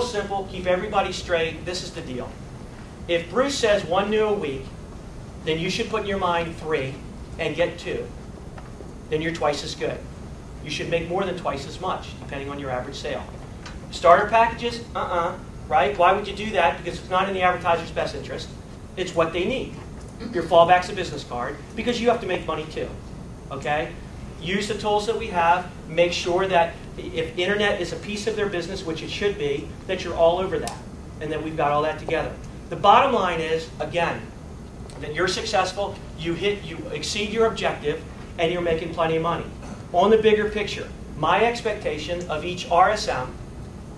real simple, keep everybody straight. This is the deal. If Bruce says 1 new a week, then you should put in your mind 3 and get 2. Then you're twice as good. You should make more than twice as much, depending on your average sale. Starter packages? Right? Why would you do that? Because it's not in the advertiser's best interest. It's what they need. Your fallback's a business card, because you have to make money too. Okay? Use the tools that we have. Make sure that if internet is a piece of their business, which it should be, that you're all over that, and that we've got all that together. The bottom line is, again, that you're successful, you exceed your objective, and you're making plenty of money. On the bigger picture, my expectation of each RSM,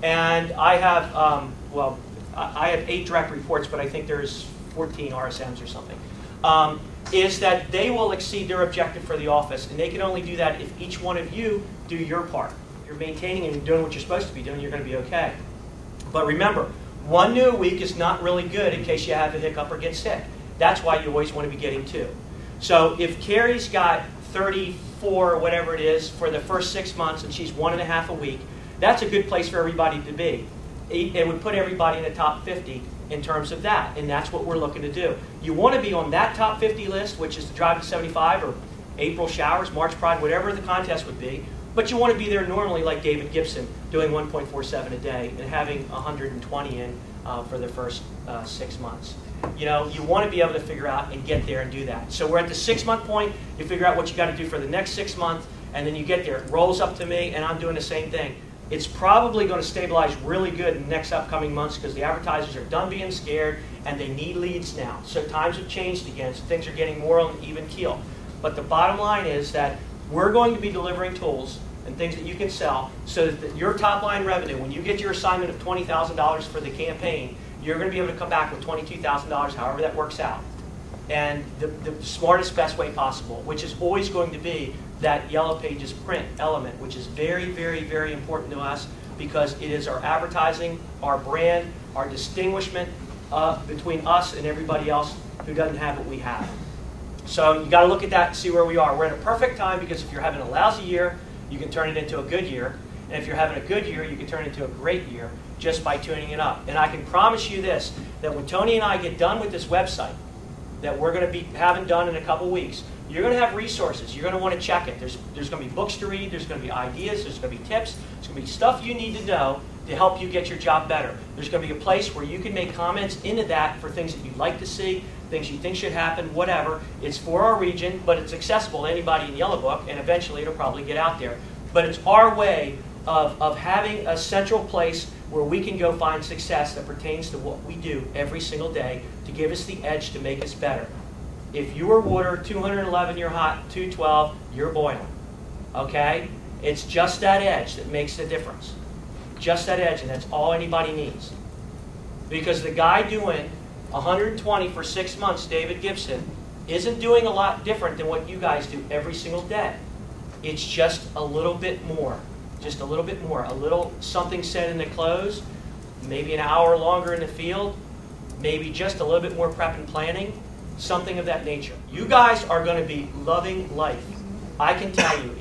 and I have, I have 8 direct reports, but I think there's 14 RSMs or something, is that they will exceed their objective for the office, and they can only do that if each one of you do your part. If you're maintaining and doing what you're supposed to be doing, you're going to be okay. But remember, 1 new a week is not really good in case you have a hiccup or get sick. That's why you always want to be getting 2. So if Carrie's got 34 or whatever it is for the first 6 months and she's 1.5 a week, that's a good place for everybody to be. It would put everybody in the top 50 in terms of that, and that's what we're looking to do. You want to be on that top 50 list, which is the Drive to 75 or April Showers, March Pride, whatever the contest would be, but you want to be there normally like David Gibson, doing 1.47 a day and having 120 in for the first 6 months. You know, you want to be able to figure out and get there and do that. So we're at the 6-month point. You figure out what you got to do for the next 6 months, and then you get there. It rolls up to me, and I'm doing the same thing. It's probably going to stabilize really good in the next upcoming months because the advertisers are done being scared, and they need leads now. So times have changed again, so things are getting more on an even keel. But the bottom line is that we're going to be delivering tools and things that you can sell so that your top line revenue, when you get your assignment of $20,000 for the campaign, you're going to be able to come back with $22,000, however that works out. And the smartest, best way possible, which is always going to be that Yellow Pages print element, which is very, very, very important to us because it is our advertising, our brand, our distinguishment between us and everybody else who doesn't have what we have. So you got to look at that and see where we are. We're in a perfect time because if you're having a lousy year, you can turn it into a good year. And if you're having a good year, you can turn it into a great year just by tuning it up. And I can promise you this, that when Tony and I get done with this website, that we're going to be having done in a couple weeks, you're going to have resources. You're going to want to check it. There's going to be books to read. There's going to be ideas. There's going to be tips. There's going to be stuff you need to know to help you get your job better. There's going to be a place where you can make comments into that for things that you'd like to see, things you think should happen, whatever. It's for our region, but it's accessible to anybody in Yellow Book, and eventually it'll probably get out there. But it's our way of having a central place where we can go find success that pertains to what we do every single day to give us the edge to make us better. If you are water, 211, you're hot, 212, you're boiling. Okay? It's just that edge that makes the difference. Just that edge, and that's all anybody needs. Because the guy doing 120 for 6 months, David Gibson, isn't doing a lot different than what you guys do every single day. It's just a little bit more. Just a little bit more. A little something said in the close, maybe an hour longer in the field, maybe just a little bit more prep and planning, something of that nature. You guys are going to be loving life. I can tell you,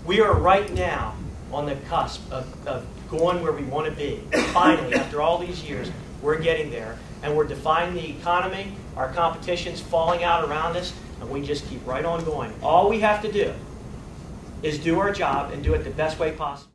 we are right now on the cusp of going where we want to be. Finally, after all these years, we're getting there, and we're defying the economy. Our competition's falling out around us, and we just keep right on going. All we have to do is do our job and do it the best way possible.